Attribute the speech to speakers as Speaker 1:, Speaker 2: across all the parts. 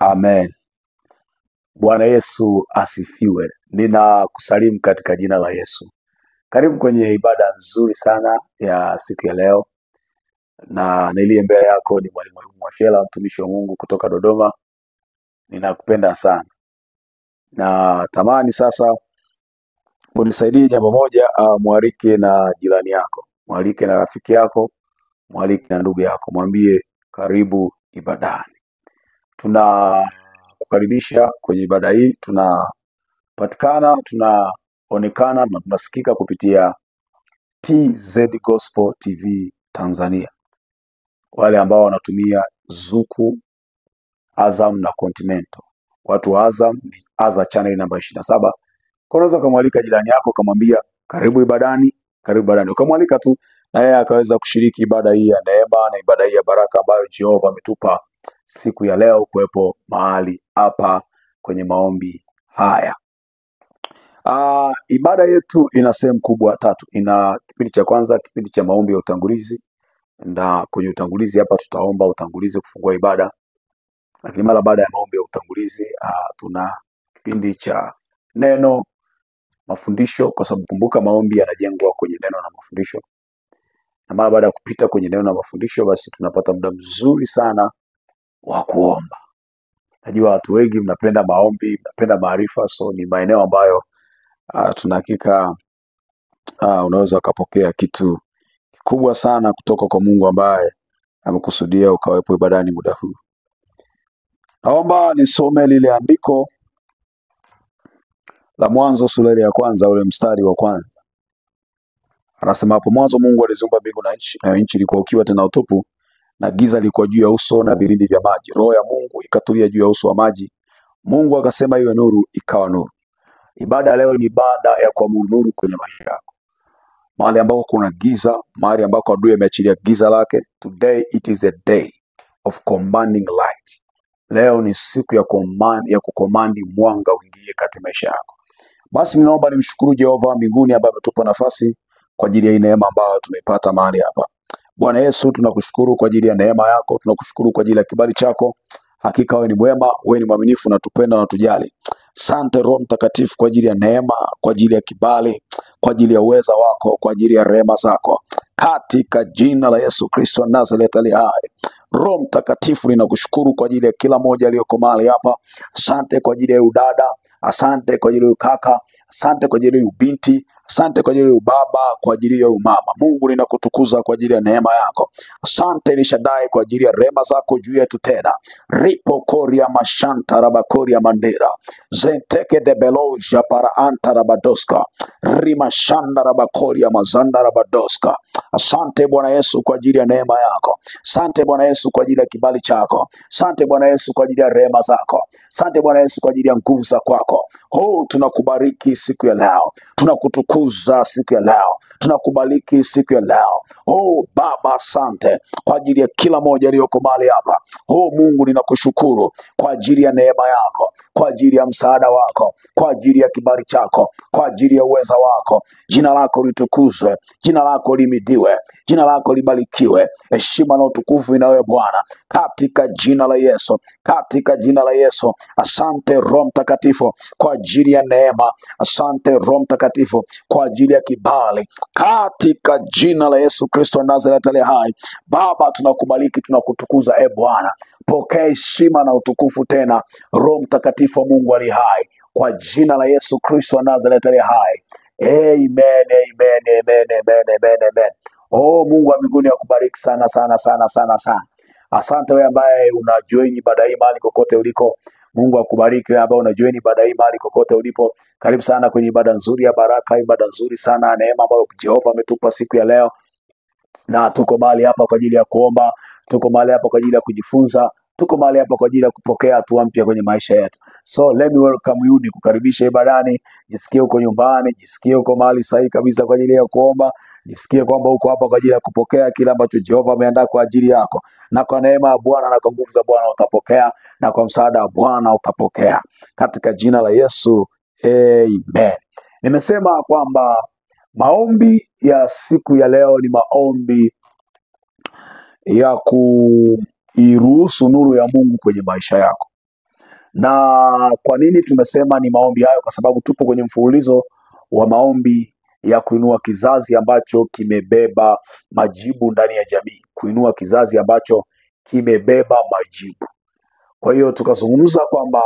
Speaker 1: Amen. Bwana Yesu asifiwe. Ninakusalimu katika jina la Yesu. Karibu kwenye ibada nzuri sana ya siku ya leo, na niliye mbele yako ni Mwalimu Mwafyela, mtumishi wa Mungu kutoka Dodoma. Ninakupenda sana na tamani sasa unisaidie jambo moja, mwalike na jirani yako, mwalike na rafiki yako, mwalike na ndugu yako, mwambie karibu ibadani. Tunakukaribisha kwenye ibada hii. Tunapatikana, tunaonekana na tunasikika kupitia TZ Gospel TV Tanzania. Wale ambao wanatumia Zuku, Azam na Continental. Watu wa Azam ni Azam channel namba 27. Unaweza kumwalika jirani yako, kumwambia karibu ibadani, karibu ibadani. Ukamwalika tu na yeye akaweza kushiriki ibada hii ya neema na ibada hii ya baraka ambayo Jehova ametupa siku ya leo kuwepo mahali hapa kwenye maombi haya. Ibada yetu ina sehemu kubwa tatu. Ina kipindi cha kwanza, kipindi cha maombi ya utangulizi, na kwenye utangulizi hapa tutaomba utangulizi kufungua ibada. Lakini mara baada ya maombi ya utangulizi tuna kipindi cha neno, mafundisho, kwa sababu kumbuka maombi yanajengwa kwenye neno na mafundisho. Na mara baada ya kupita kwenye neno na mafundisho, basi tunapata muda mzuri sana wa kuomba. Najua watu wengi mnapenda maombi, mnapenda maarifa, so ni maeneo ambayo tunahakika unaweza ukapokea kitu kikubwa sana kutoka kwa Mungu ambaye amekusudia ukawepo ibadani muda huu. Naomba nisome lile andiko la Mwanzo sura ya kwanza, ule mstari wa kwanza. Anasema, hapo mwanzo Mungu aliziumba mbingu na nchi, na nchi ilikuwa ukiwa tena utupu, na giza lilikuwa juu ya uso na vilindi vya maji. Roho ya Mungu ikatulia juu ya uso wa maji. Mungu akasema iwe nuru, ikawa nuru. Ibada leo ni ibada ya kuamuru nuru kwenye maisha yako. Mahali ambako kuna giza, mahali ambako adui ameachilia giza lake, today it is a day of commanding light. Leo ni siku ya kukomandi mwanga uingie katika maisha yako. Basi ninaomba nimshukuru Jehova mbinguni ambaye ametupa nafasi kwa ajili ya neema ambayo tumepata mahali hapa. Bwana Yesu, tunakushukuru kwa ajili ya neema yako, tunakushukuru kwa ajili ya kibali chako. Hakika wewe ni mwema, wewe ni mwaminifu, na tupenda na tujali. Asante Roho Mtakatifu kwa ajili ya neema, kwa ajili ya kibali, kwa ajili ya uweza wako, kwa ajili ya rehema zako. Katika jina la Yesu Kristo Nazareti ali hai. Roho Mtakatifu, ninakushukuru kwa ajili ya kila mmoja aliyoko mahali hapa. Asante kwa ajili ya udada, asante kwa ajili ya kaka, asante kwa ajili ya binti, asante kwa ajili ya baba, kwa ajili ya mama. Mungu, ninakutukuza kwa ajili ya neema yako. Asante ni Shaddai kwa ajili ya rehema zako juu yetu tena. Ripo koria mashanta rabakoria mandera. Zenteke de beloja para anta rabadoska. Rimashanda rabakoria mazanda rabadoska. Asante Bwana Yesu kwa ajili ya neema yako. Asante Bwana Yesu kwa ajili ya kibali chako. Asante Bwana Yesu kwa ajili ya rehema zako. Asante Bwana Yesu kwa ajili ya nguvu za kwako. Tunakubariki siku ya leo. Tunakutukuza siku ya leo. Tunakubariki siku ya leo. Baba, asante kwa ajili ya kila mmoja aliyoko mahali hapa. Mungu, ninakushukuru kwa ajili ya neema yako, kwa ajili ya msaada wako, kwa ajili ya kibali chako, kwa ajili ya uweza wako. Jina lako litukuzwe, jina lako limidiwe, jina lako libarikiwe. Heshima na utukufu inawe Bwana, katika jina la Yesu, katika jina la Yesu. Asante Roho Mtakatifu kwa ajili ya neema. Asante Roho Mtakatifu kwa ajili ya kibali, katika jina la Yesu Kristo Nazareti ali hai. Baba, tunakubariki, tunakutukuza Bwana. Pokea heshima na utukufu tena, Roho Mtakatifu wa Mungu ali hai, kwa jina la Yesu Kristo Nazareti ali hai. Amen, amen, amen, amen, amen, amen. Mungu wa mbinguni akubariki sana sana sana sana sana. Asante wewe ambaye unajoin ibada hii mahali kokote uliko. Mungu akubariki wewe ambaye unajoin ibada hii mahali kokote ulipo. Karibu sana kwenye ibada nzuri ya baraka, ibada nzuri sana ya neema ambayo Jehova ametupa siku ya leo. Na tuko mahali hapa kwa ajili ya kuomba, tuko mahali hapa kwa ajili ya kujifunza, tuko mahali hapa kwa ajili ya kupokea hatua mpya kwenye maisha yetu. So let me welcome you, nikukaribisha ibadani. Jisikie uko nyumbani, jisikie uko mahali sahihi kabisa kwa ajili ya kuomba. Jisikie kwamba uko hapa kwa ajili ya kupokea kile ambacho Jehova ameandaa kwa ajili yako. Na kwa neema ya Bwana na kwa nguvu za Bwana utapokea, na kwa msaada wa Bwana utapokea, katika jina la Yesu. Amen. Nimesema kwamba maombi ya siku ya leo ni maombi ya kuiruhusu nuru ya Mungu kwenye maisha yako. Na kwa nini tumesema ni maombi hayo? Kwa sababu tupo kwenye mfululizo wa maombi ya kuinua kizazi ambacho kimebeba majibu ndani ya jamii, kuinua kizazi ambacho kimebeba majibu. Kwa hiyo tukazungumza kwamba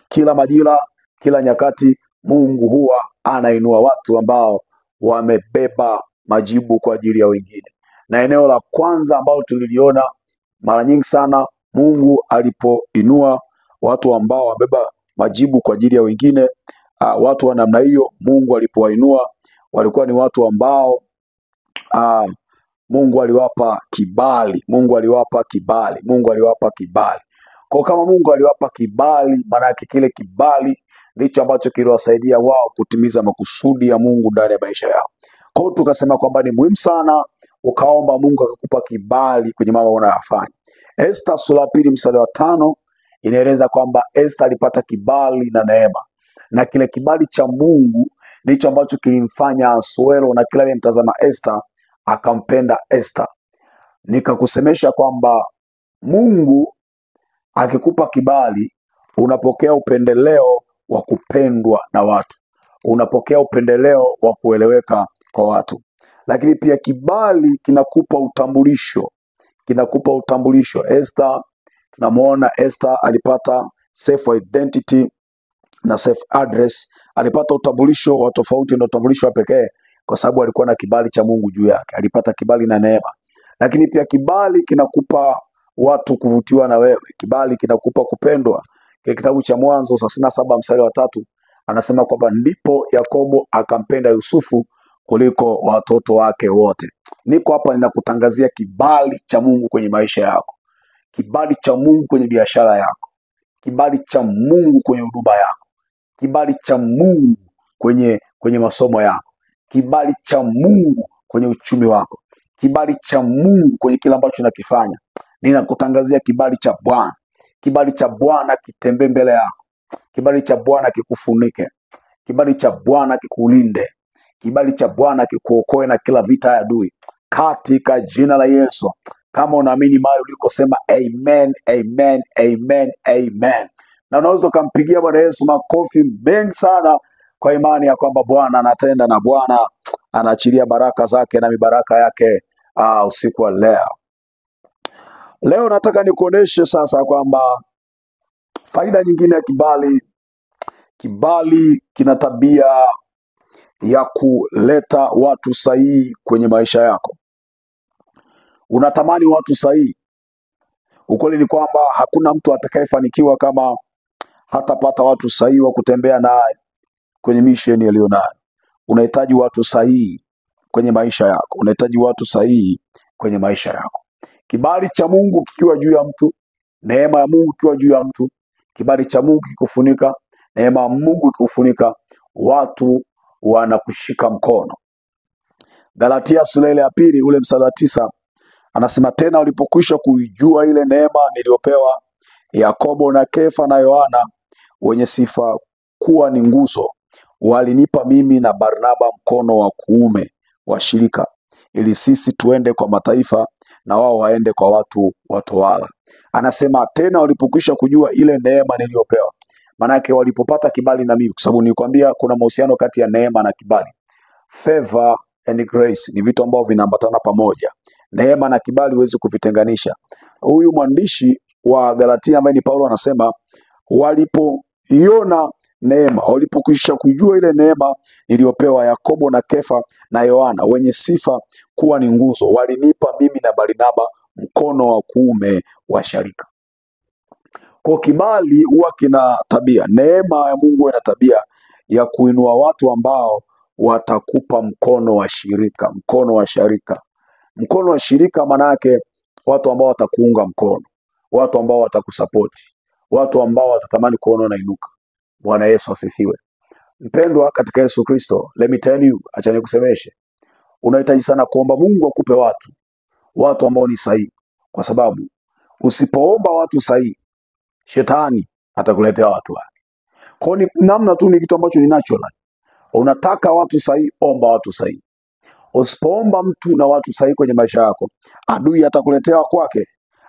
Speaker 1: kila majira, kila nyakati, Mungu huwa anainua watu ambao wamebeba majibu kwa ajili ya wengine. Na eneo la kwanza ambalo tuliliona mara nyingi sana, Mungu alipoinua watu ambao wamebeba majibu kwa ajili ya wengine, watu wa namna hiyo, Mungu alipowainua walikuwa ni watu ambao Mungu aliwapa kibali. Mungu aliwapa kibali. Mungu aliwapa kibali. Kwa kama Mungu aliwapa kibali, maana yake kile kibali ndicho ambacho kiliwasaidia wao kutimiza makusudi ya Mungu ndani ya maisha yao. Kwa hiyo tukasema kwamba ni muhimu sana ukaomba Mungu akakupa kibali kwenye mambo unayofanya. Esta sura ya 2 mstari wa 5 inaeleza kwamba Esta alipata kibali na neema, na kile kibali cha Mungu ndicho ambacho kilimfanya Asuero na kila aliyemtazama Esta akampenda Esta. Nikakusemesha kwamba Mungu akikupa kibali, unapokea upendeleo wa kupendwa na watu, unapokea upendeleo wa kueleweka kwa watu. Lakini pia kibali kinakupa utambulisho, kinakupa utambulisho. Esther, tunamuona Esther alipata self identity na self address, alipata utambulisho wa tofauti na utambulisho wa pekee kwa sababu alikuwa na kibali cha Mungu juu yake, alipata kibali na neema. Lakini pia kibali kinakupa watu kuvutiwa na wewe, kibali kinakupa kupendwa. Kile kitabu cha Mwanzo 37 mstari wa 3 anasema kwamba ndipo Yakobo akampenda Yusufu kuliko watoto wake wote. Niko hapa ninakutangazia kibali cha Mungu kwenye maisha yako, kibali cha Mungu kwenye biashara yako, kibali cha Mungu kwenye huduma yako, kibali cha Mungu kwenye masomo yako, kibali cha Mungu kwenye uchumi wako, kibali cha Mungu kwenye kila ambacho unakifanya. Ninakutangazia kibali cha Bwana. Kibali cha Bwana kitembee mbele yako. Kibali cha Bwana kikufunike. Kibali cha Bwana kikulinde. Kibali cha Bwana kikuokoe na kila vita ya adui, katika jina la Yesu. Kama unaamini mahali ulikosema amen, amen, amen, amen. Na unaweza kumpigia Bwana Yesu makofi mengi sana kwa imani ya kwamba Bwana anatenda na Bwana anaachilia baraka zake na mibaraka yake usiku wa leo. Leo nataka nikuoneshe sasa kwamba faida nyingine ya kibali. Kibali kina tabia ya kuleta watu sahihi kwenye maisha yako. Unatamani watu sahihi. Ukweli ni kwamba hakuna mtu atakayefanikiwa kama hatapata watu sahihi wa kutembea naye kwenye mission aliyonayo. Unahitaji watu sahihi kwenye maisha yako. Unahitaji watu sahihi kwenye maisha yako. Kibali cha Mungu kikiwa juu ya mtu, neema ya Mungu ikiwa juu ya mtu, kibali cha Mungu kikufunika, neema ya Mungu ikikufunika, watu wanakushika mkono. Galatia sura ya 2 ule mstari wa 9 anasema, tena walipokwisha kuijua ile neema niliyopewa Yakobo na Kefa na Yohana, wenye sifa kuwa ni nguzo, walinipa mimi na Barnaba mkono wa kuume wa shirika, ili sisi tuende kwa mataifa na wao waende kwa watu watawala. Anasema tena walipokwisha kujua ile neema niliyopewa. Maana yake walipopata kibali na mimi, kwa sababu nilikwambia kuna mahusiano kati ya neema na kibali. Favor and grace ni vitu ambavyo vinaambatana pamoja. Neema na kibali huwezi kuvitenganisha. Huyu mwandishi wa Galatia ambaye ni Paulo anasema walipoiona neema, walipokwisha kujua ile neema niliyopewa Yakobo na Kefa na Yohana, wenye sifa kuwa ni nguzo, walinipa mimi na Barnaba mkono wa kuume wa sharika. Kwa kibali huwa kina tabia, neema ya Mungu ina tabia ya kuinua watu ambao watakupa mkono wa shirika, mkono wa sharika. Mkono wa shirika manake watu ambao watakuunga mkono, watu ambao watakusapoti, watu ambao watatamani kuona unainuka. Bwana Yesu asifiwe. Mpendwa katika Yesu Kristo, let me tell you, acha nikusemeshe, unahitaji sana kuomba Mungu akupe watu ambao ni sahihi, kwa sababu usipoomba watu sahihi, shetani atakuletea watu wake. Kwa ni namna tu, ni kitu ambacho ni natural. Unataka watu sahihi, omba watu sahihi. Usipoomba mtu na watu sahihi kwenye maisha yako, adui atakuletea kwake.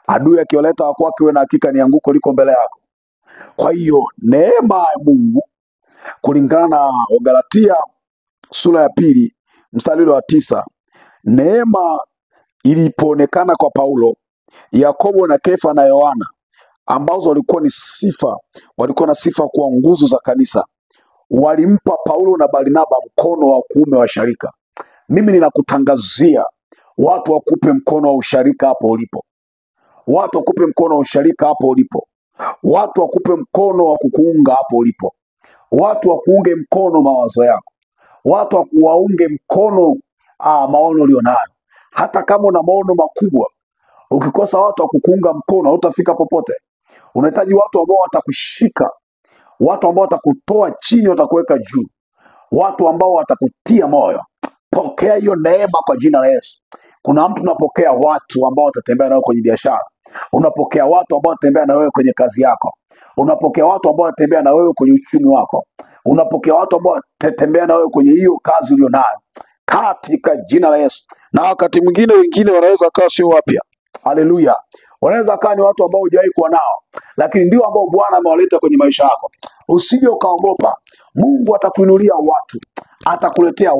Speaker 1: Adui akioleta kwake, wewe na hakika ni anguko liko mbele yako. Kwa hiyo neema ya Mungu kulingana na Wagalatia sura ya 2 mstari ule wa 9, neema ilipoonekana kwa Paulo, Yakobo na Kefa na Yohana, ambazo walikuwa na sifa kuwa nguzo za kanisa, walimpa Paulo na Barnaba mkono wa kuume wa sharika. Mimi ninakutangazia watu wakupe mkono wa usharika hapo ulipo. Watu wakupe mkono wa usharika hapo ulipo. Watu wakupe mkono wa kukuunga hapo ulipo. Watu wakuunge mkono mawazo yako. Watu waunge mkono maono ulionayo. Hata kama una maono makubwa, ukikosa watu wa kukuunga mkono hautafika popote. Unahitaji watu ambao watakushika, watu ambao watakutoa chini, watakuweka juu, watu ambao watakutia moyo. Pokea hiyo neema kwa jina la Yesu. Kuna mtu unapokea watu ambao watatembea nawe kwenye biashara. Unapokea watu ambao watatembea na wewe kwenye kazi yako. Unapokea watu ambao watatembea na wewe kwenye uchumi wako. Unapokea watu ambao watatembea na wewe kwenye hiyo kazi ulionayo, katika jina la Yesu. Na wakati mwingine wengine wanaweza kaa sio wapya. Haleluya. Wanaweza kaa ni watu ambao hujawahi kuwa nao, lakini ndio ambao Bwana amewaleta kwenye maisha yako. Usije ukaogopa. Mungu atakuinulia watu, atakuletea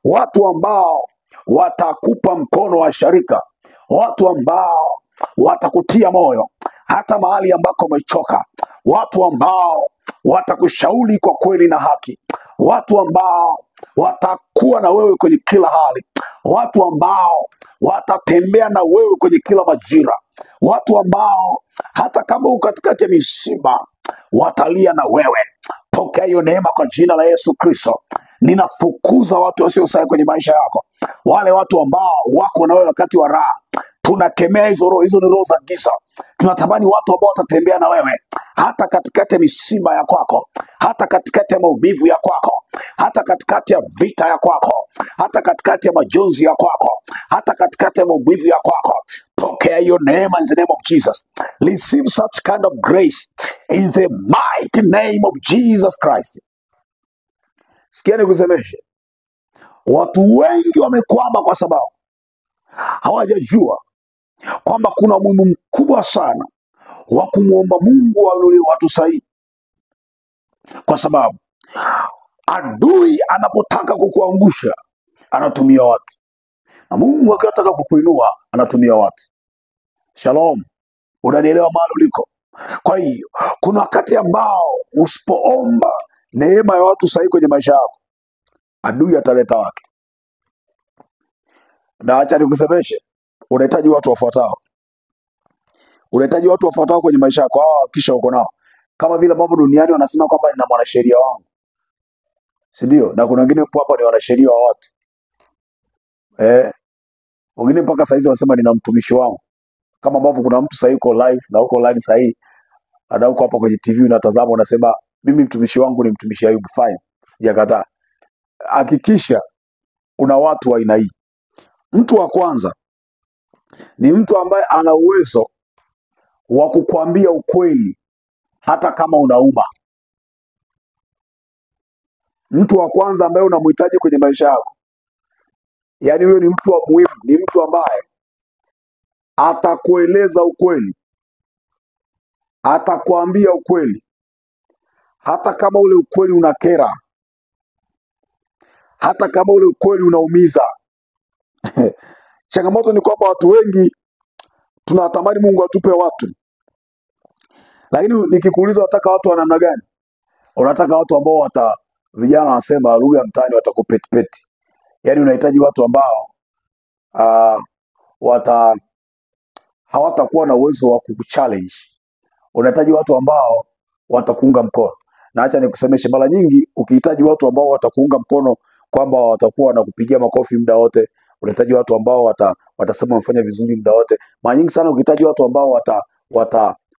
Speaker 1: watu ambao watakupa mkono wa sharika, watu ambao watakutia moyo hata mahali ambako umechoka, watu ambao watakushauri kwa kweli na haki, watu ambao watakuwa na wewe kwenye kila hali, watu ambao watatembea na wewe kwenye kila majira, watu ambao hata kama uko katikati ya misiba watalia na wewe. Pokea hiyo neema kwa jina la Yesu Kristo. Ninafukuza watu wasio sahihi kwenye maisha yako, wale watu ambao wako na wewe wakati wa raha. Tunakemea hizo roho, hizo ni roho za giza. Tunatamani watu ambao watatembea na wewe hata katikati ya misiba ya kwako, hata katikati ya maumivu ya kwako, hata katikati ya vita ya kwako, hata katikati ya majonzi ya kwako, hata katikati ya maumivu ya kwako. Pokea hiyo neema in the name of Jesus. Receive such kind of grace in the mighty name of Jesus Christ. Sikia nikusemeshe, watu wengi wamekwama kwa sababu hawajajua kwamba kuna umuhimu mkubwa sana wa kumwomba Mungu wanunulie watu sahihi, kwa sababu adui anapotaka kukuangusha anatumia watu, na Mungu akitaka kukuinua anatumia watu. Shalom, unanielewa mahali uliko? Kwa hiyo kuna wakati ambao usipoomba neema ya watu sahihi kwenye maisha yako, adui ataleta wake. Na acha nikusemeshe, unahitaji watu wafuatao. Unahitaji watu wafuatao kwenye maisha yako. Kisha uko nao. Kama vile ambavyo duniani wanasema kwamba nina mwanasheria wangu, si ndio? Na kuna wengine hapa ni wanasheria wa watu. Wengine mpaka saa hizi wanasema nina mtumishi wangu. Kama ambavyo kuna mtu sasa yuko live na uko live sasa hivi, na uko hapa kwenye TV unatazama, unasema mimi mtumishi wangu ni mtumishi Ayubu. Fine, sijakataa. Hakikisha una watu wa aina hii. Mtu wa kwanza ni mtu ambaye ana uwezo wa kukwambia ukweli hata kama unauma. Mtu wa kwanza ambaye unamhitaji kwenye maisha yako, yaani huyo ni mtu wa muhimu, ni mtu ambaye atakueleza ukweli, atakwambia ukweli hata kama ule ukweli unakera, hata kama ule ukweli unaumiza. Changamoto ni kwamba watu wengi tunatamani Mungu atupe watu, lakini nikikuuliza unataka watu wa namna gani? Unataka watu ambao vijana wanasema lugha mtaani watakupetipeti. Yaani unahitaji watu ambao hawatakuwa na uwezo wa kukuchallenge. Unahitaji watu ambao watakuunga mkono. Na acha nikusemeshe, mara nyingi ukihitaji watu ambao watakuunga mkono, kwamba watakuwa wanakupigia makofi muda wote, unahitaji watu ambao watasema umefanya vizuri muda wote. Mara nyingi sana ukihitaji watu ambao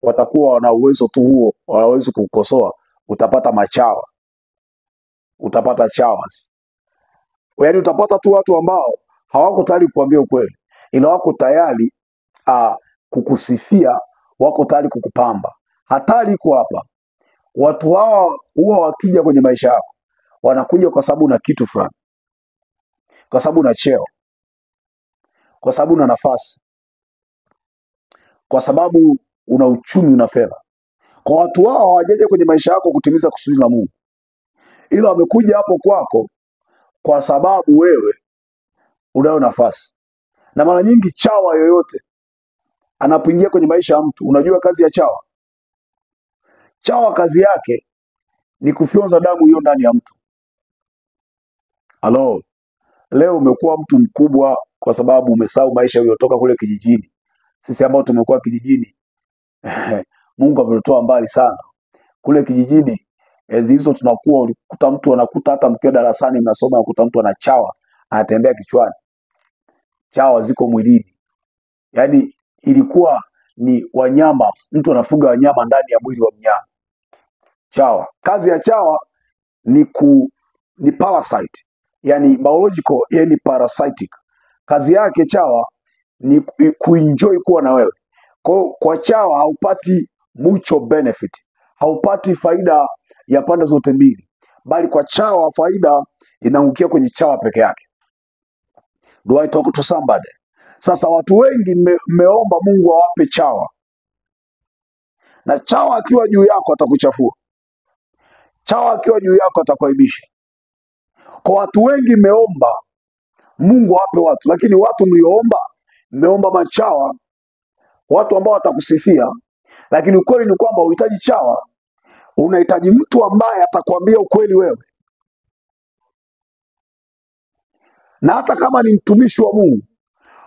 Speaker 1: watakuwa na uwezo tu huo, wanaweza kukukosoa, utapata machawa. Utapata chawas. Yaani utapata tu watu ambao hawako tayari kukuambia ukweli, ila wako tayari kukusifia, wako tayari kukupamba. Hatari iko hapa. Watu hawa huwa wakija kwenye maisha yako, wanakuja kwa sababu una kitu fulani, kwa sababu una cheo, kwa sababu una nafasi, kwa sababu una uchumi, una fedha. Kwa watu wao hawajaja kwenye maisha yako kutimiza kusudi la Mungu, ila wamekuja hapo kwako kwa sababu wewe unayo nafasi. Na mara nyingi chawa yoyote anapoingia kwenye maisha ya mtu, unajua kazi ya chawa? Chawa kazi yake ni kufyonza damu hiyo ndani ya mtu. Halo, leo umekuwa mtu mkubwa kwa sababu umesahau maisha uliyotoka kule kijijini. Sisi ambao tumekuwa kijijini Mungu ametutoa mbali sana. Kule kijijini enzi hizo tunakuwa, ulikuta mtu anakuta hata mkiwa darasani mnasoma, anakuta mtu ana chawa anatembea kichwani. Chawa ziko mwilini. Yaani ilikuwa ni wanyama, mtu anafuga wanyama ndani ya mwili wa mnyama. Chawa, kazi ya chawa ni parasite, yani biological, yani parasitic. Kazi yake chawa ni kuenjoy kuwa na wewe. Kwa chawa haupati mucho benefit, haupati faida ya pande zote mbili, bali kwa chawa faida inaangukia kwenye chawa peke yake. Do I talk to somebody? Sasa watu wengi mmeomba Mungu awape chawa, na chawa akiwa juu yako atakuchafua. Chawa akiwa juu yako atakuaibisha. Kwa watu wengi mmeomba Mungu awape watu, lakini watu mmeomba machawa, watu ambao watakusifia. Lakini ukweli ni kwamba unahitaji chawa, unahitaji mtu ambaye atakwambia ukweli wewe. Na hata kama ni mtumishi wa Mungu,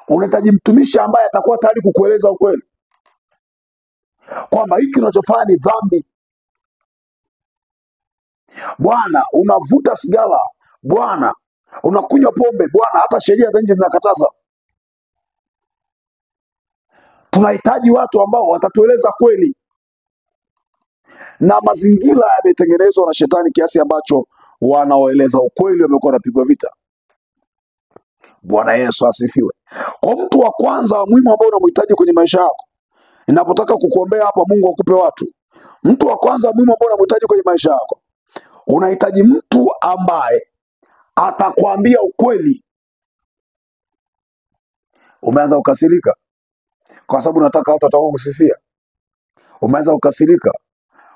Speaker 1: unahitaji mtumishi ambaye atakuwa tayari kukueleza ukweli, kwamba hiki unachofanya ni dhambi. Bwana, unavuta sigara, Bwana, unakunywa pombe, Bwana, hata sheria za nchi zinakataza. Tunahitaji watu ambao watatueleza kweli. Na mazingira yametengenezwa na shetani kiasi ambacho wanaoeleza ukweli wamekuwa wanapigwa vita. Bwana Yesu asifiwe. Kwa mtu wa kwanza muhimu ambao unamhitaji kwenye maisha yako, ninapotaka kukuombea hapa Mungu akupe watu. Mtu wa kwanza muhimu ambao unamhitaji kwenye maisha yako, unahitaji mtu ambaye atakwambia ukweli. Umeanza kukasirika kwa sababu unataka watu watakao kusifia. Umeanza kukasirika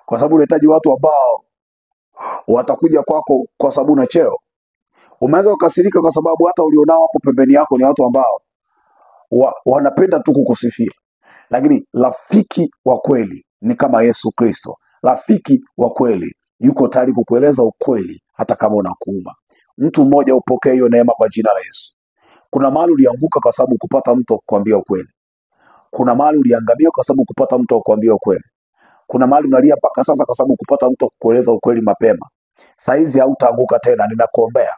Speaker 1: kwa sababu unahitaji watu ambao watakuja kwako kwa sababu una cheo. Umeanza kukasirika kwa sababu hata ulionao hapo pembeni yako ni watu ambao wanapenda tu kukusifia. Lakini rafiki wa kweli ni kama Yesu Kristo. Rafiki wa kweli yuko tayari kukueleza ukweli hata kama unakuuma. Mtu mmoja upokee hiyo neema kwa jina la Yesu. Kuna mahali ulianguka kwa sababu kupata mtu kukuambia ukweli. Kuna mahali uliangamia kwa sababu kupata mtu kukuambia ukweli. Kuna mahali unalia mpaka sasa kwa sababu kupata mtu kukueleza ukweli mapema. Saizi hautaanguka tena, ninakuombea.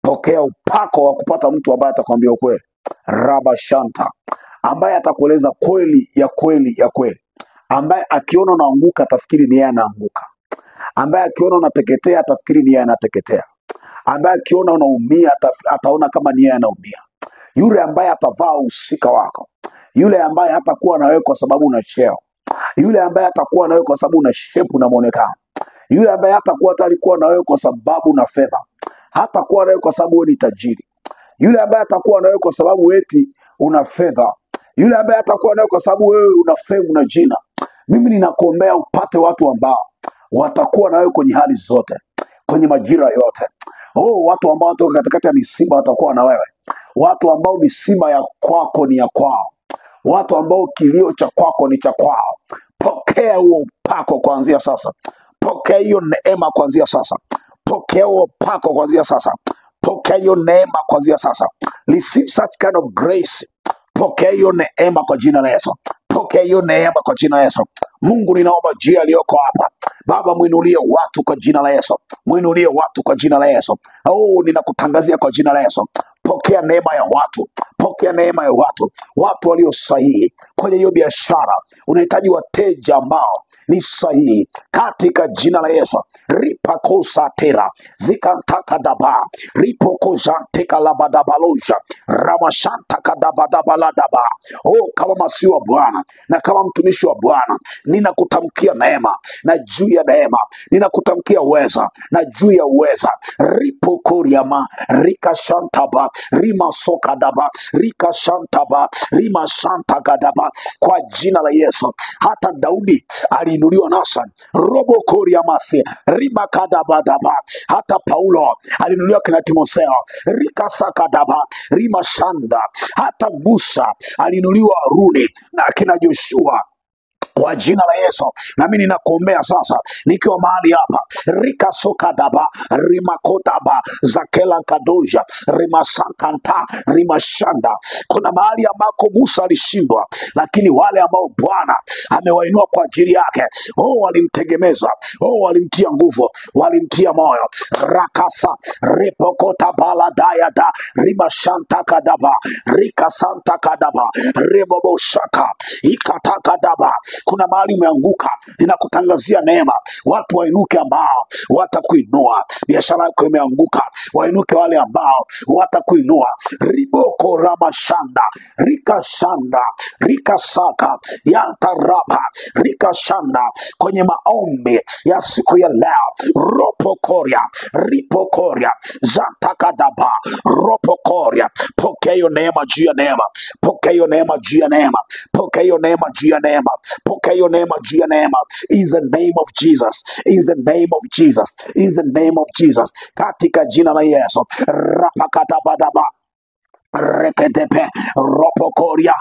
Speaker 1: Pokea upako wa kupata mtu ambaye atakwambia ukweli. Raba Shanta, ambaye atakueleza kweli ya kweli ya kweli. Ambaye akiona unaanguka atafikiri ni yeye anaanguka. Ambaye akiona unateketea atafikiri ni yeye anateketea. Ambaye akiona unaumia ataona kama ni yeye anaumia. Yule ambaye atavaa usika wako. Yule ambaye hatakuwa na wewe kwa sababu una cheo. Yule ambaye hatakuwa na wewe kwa sababu una shepu na muonekano. Yule ambaye hatakuwa na wewe kwa sababu una fedha. Hatakuwa na wewe kwa sababu wewe ni tajiri. Yule ambaye hatakuwa na wewe kwa sababu eti una fedha. Yule ambaye hatakuwa na wewe kwa sababu wewe una fame na jina. Mimi ninakuombea upate watu ambao watakuwa na wewe kwenye hali zote, kwenye majira yote. Watu ambao watoka katikati ya misiba watakuwa na wewe. Watu ambao misiba ya kwako ni ya kwao. Watu ambao kilio cha kwako ni cha kwao. Pokea huo upako kuanzia sasa. Pokea hiyo neema kuanzia sasa. Pokea huo upako kuanzia sasa. Pokea hiyo neema kuanzia sasa. Receive such kind of grace. Pokea hiyo neema kwa jina la Yesu. Pokea hiyo neema kwa jina la Yesu. Mungu, ninaomba jia aliyoko hapa Baba, mwinulie watu kwa jina la Yesu. Mwinulie watu kwa jina la Yesu. Ninakutangazia kwa jina la Yesu. Pokea neema ya watu. Pokea neema ya watu. Watu walio sahihi kwenye hiyo biashara. Unahitaji wateja ambao ni sahihi katika jina la Yesu. Ripakosa tera zikantaka daba ripokoza teka labadabaloja ramashanta kadabadabaladaba. Kama masihi wa Bwana na kama mtumishi wa Bwana, ninakutamkia neema na juu ya neema, ninakutamkia uweza na juu ya uweza. Ripokoriama rikashantaba rimasokadaba rika shantaba rima shanta gadaba, kwa jina la Yesu. Hata Daudi aliinuliwa nasa robo koria masi rima kadabadaba, hata Paulo aliinuliwa kina Timotheo rika sakadaba rima shanda, hata Musa aliinuliwa Haruni na kina Joshua kwa jina la Yesu. Nami ninakuombea sasa nikiwa mahali hapa, rika sokadaba rimakotaba zakela kadoja rimasakanta rimashanda. Kuna mahali ambako Musa alishindwa, lakini wale ambao Bwana amewainua kwa ajili yake, walimtegemeza, walimtia nguvu, walimtia moyo. Rakasa repokota baladaya da rimashanta kadaba rika santa kadaba rebobo shaka ikataka daba. Kuna mahali umeanguka, ninakutangazia neema. Watu wainuke ambao watakuinua. Biashara yako imeanguka, wainuke wale ambao watakuinua. Riboko ramashanda rika shanda rika saka yantaraba rika shanda. Kwenye maombi ya siku ya leo, ropokoria ripokoria zatakadaba ropokoria, pokea hiyo neema juu ya neema, pokea hiyo neema juu ya neema, pokea hiyo neema juu ya neema, pokea hiyo neema juu ya neema. In the name of Jesus, in the name of Jesus, in the name of Jesus, katika jina la Yesu. Rapakatabadaba reketepe ropokoria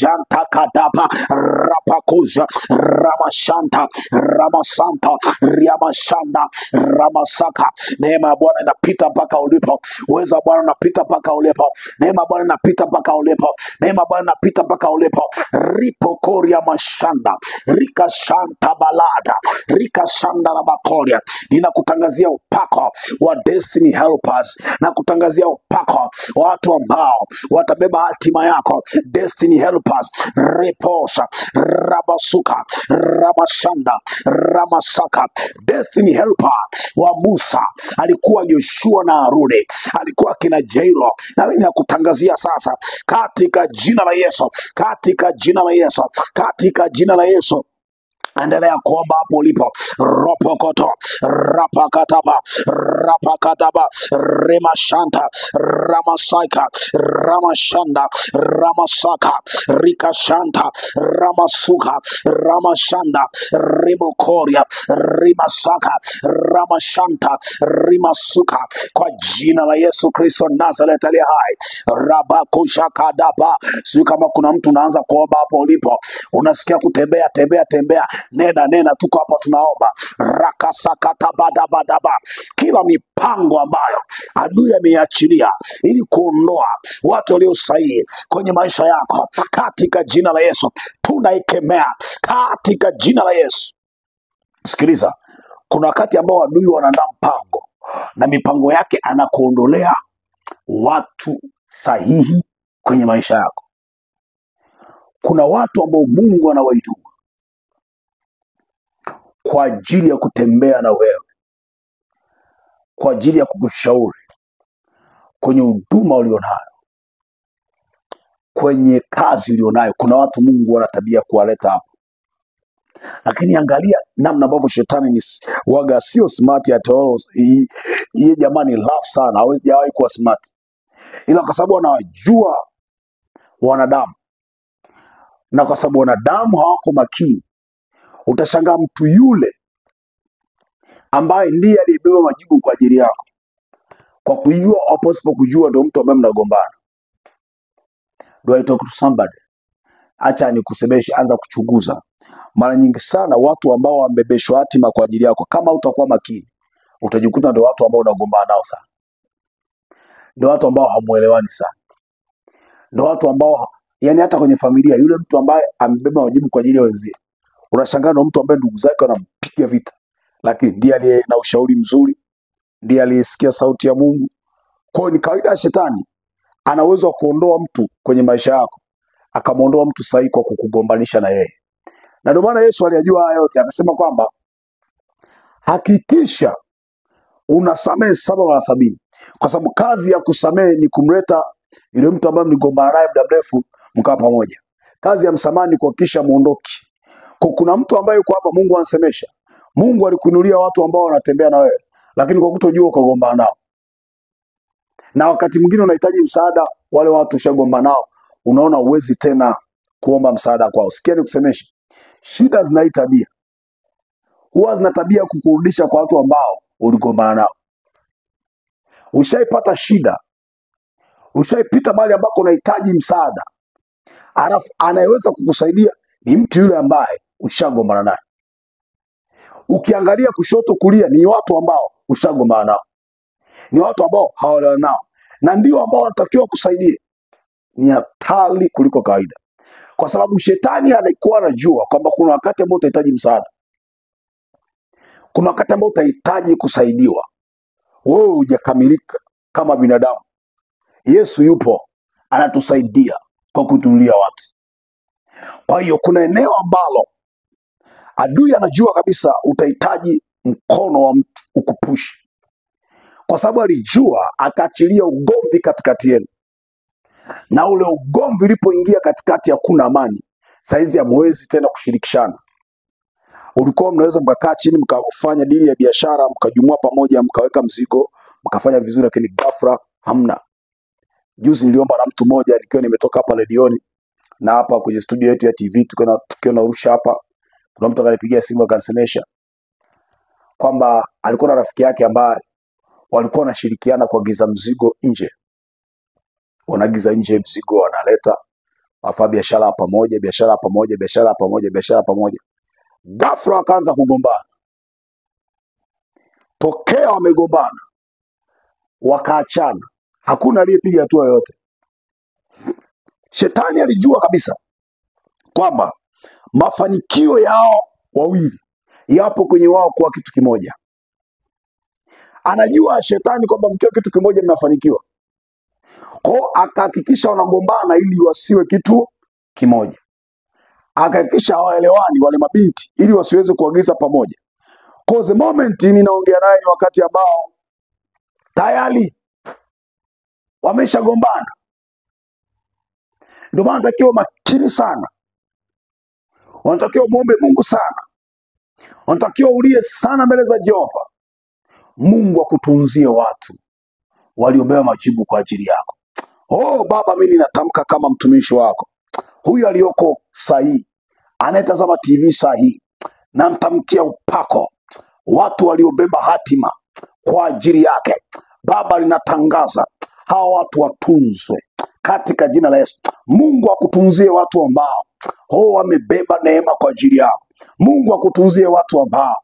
Speaker 1: jantakadaba rapakuja ramashanta ramasanta riamashanda ramasaka. Neema ya Bwana inapita mpaka ulipo. Uweza wa Bwana unapita mpaka ulipo. Neema ya Bwana inapita mpaka ulipo. Neema ya Bwana inapita mpaka ulipo. Ripokoria mashanda rika shanta balada rika shanda la bakoria. Ninakutangazia upako wa destiny helpers, na kutangazia upako wa watu ambao watabeba hatima yako, destiny helpers. Reposha rabasuka ramashanda ramasaka. Destiny helper wa Musa alikuwa Joshua na Haruni, alikuwa kina Jairo. Na mimi nakutangazia sasa katika jina la Yesu, katika jina la Yesu, katika jina la Yesu. Endelea kuomba hapo ulipo. Ropokoto rapakataba rapakataba remashanta ramasaika ramashanda ramasaka rikashanta ramasuka ramashanda ribokoria rimasaka ramashanta rimasuka, kwa jina la Yesu Kristo Nazareth aliye hai. Rabakushakadaba. Sio kama kuna mtu unaanza kuomba hapo ulipo, unasikia kutembea tembea tembea, nena, tuko hapa tunaomba. Rakasakata badabadaba. Kila mipango ambayo adui ameiachilia ili kuondoa watu walio sahihi kwenye maisha yako, katika jina la Yesu tunaikemea katika jina la Yesu. Sikiliza, kuna wakati ambao adui wanaandaa mpango na mipango yake anakuondolea watu sahihi kwenye maisha yako. Kuna watu ambao Mungu anawainua kwa ajili ya kutembea na wewe, kwa ajili ya kukushauri kwenye huduma ulionayo, kwenye kazi ulionayo. Kuna watu Mungu ana tabia kuwaleta hapo, lakini angalia namna ambavyo shetani ni waga, sio smart at all. Yeye jamani love sana, hajawahi kuwa smart, ila kwa sababu anawajua wanadamu, na kwa sababu wanadamu hawako makini, utashangaa mtu yule ambaye ndiye aliyebeba majibu kwa ajili yako, kwa kujua au pasipo kujua, ndio mtu ambaye mnagombana. Do I talk to somebody? Acha nikusemeshe, anza kuchunguza. Mara nyingi sana watu ambao wamebebeshwa hatima kwa ajili yako, kama utakuwa makini, utajikuta ndio watu ambao unagombana nao sana, ndio watu ambao hamuelewani sana, ndio watu ambao yani hata kwenye familia, yule mtu ambaye amebeba majibu kwa ajili ya wenzie, unashangaa na mtu ambaye ndugu zake wanampiga vita, lakini ndiye aliye na ushauri mzuri, ndiye aliyesikia sauti ya Mungu. Kwa hiyo ni kawaida ya shetani, ana uwezo wa kuondoa mtu kwenye maisha yako, akamuondoa mtu sahihi kwa kukugombanisha na yeye. Na ndio maana Yesu aliyajua haya yote, akasema kwamba hakikisha unasamehe 7 mara 70, kwa sababu kazi ya kusamehe ni kumleta yule mtu ambaye mligombana naye muda mrefu mkaa pamoja. Kazi ya msamaha ni kuhakikisha muondoki. Kwa kuna mtu ambaye yuko hapa, Mungu anasemesha. Mungu alikuinulia watu ambao wanatembea na wewe, lakini kwa kutojua ukagombana nao. Na wakati mwingine unahitaji msaada, wale watu ushagombana nao unaona uwezi tena kuomba msaada kwao. Sikia nikusemeshe, shida zina hii tabia, huwa zina tabia kukurudisha kwa watu ambao uligombana nao. Ushaipata shida, ushaipita mahali ambako unahitaji msaada, alafu anayeweza kukusaidia ni mtu yule ambaye ushagombana naye. Ukiangalia kushoto kulia, ni watu ambao ushagombana nao, ni watu ambao hawaelewani nao, na ndio ambao wanatakiwa kusaidie. Ni hatari kuliko kawaida, kwa sababu shetani alikuwa anajua kwamba kuna wakati ambao utahitaji msaada, kuna wakati ambao utahitaji kusaidiwa. Wewe hujakamilika kama binadamu. Yesu yupo anatusaidia kwa kutulia watu. Kwa hiyo kuna eneo ambalo adui anajua kabisa utahitaji mkono wa mtu ukupushi, kwa sababu alijua, akaachilia ugomvi katikati yenu, na ule ugomvi ulipoingia katikati, hakuna amani. Saizi hamwezi tena kushirikishana. Ulikuwa mnaweza mkakaa chini mkafanya dili ya biashara, mkajumua pamoja, mkaweka mzigo, mkafanya vizuri, lakini ghafla hamna. Juzi niliomba na mtu mmoja nikiwa nimetoka hapa redioni na hapa kwenye studio yetu ya TV tukiwa narusha hapa, kuna mtu akanipigia simu akanisemesha kwamba alikuwa na rafiki yake ambaye walikuwa wanashirikiana kuagiza mzigo nje. Wanaagiza nje mzigo, wanaleta, wafanya biashara pamoja, biashara pamoja, biashara pamoja, biashara pamoja. Ghafla wakaanza kugombana. Tokea wamegombana, wakaachana, hakuna aliyepiga hatua yoyote. Shetani alijua kabisa kwamba mafanikio yao wawili yapo kwenye wao kuwa kitu kimoja. Anajua shetani kwamba mkiwa kitu kimoja mnafanikiwa. Kwa akahakikisha wanagombana ili wasiwe kitu kimoja. Akahakikisha hawaelewani wale mabinti ili wasiweze kuagiza pamoja. Kwa the moment ninaongea naye ni wakati ambao tayari wameshagombana. Ndio maana unatakiwa makini sana. Unatakiwa muombe Mungu sana. Unatakiwa ulie sana mbele za Jehova. Mungu akutunzie watu waliobeba majibu kwa ajili yako. Oh Baba, mimi ninatamka kama mtumishi wako, huyu aliyoko sahihi, anayetazama TV sahihi, namtamkia upako watu waliobeba hatima kwa ajili yake. Baba, ninatangaza hawa watu watunzwe katika jina la Yesu. Mungu akutunzie watu ambao wamebeba neema kwa ajili yako. Mungu akutunzie watu ambao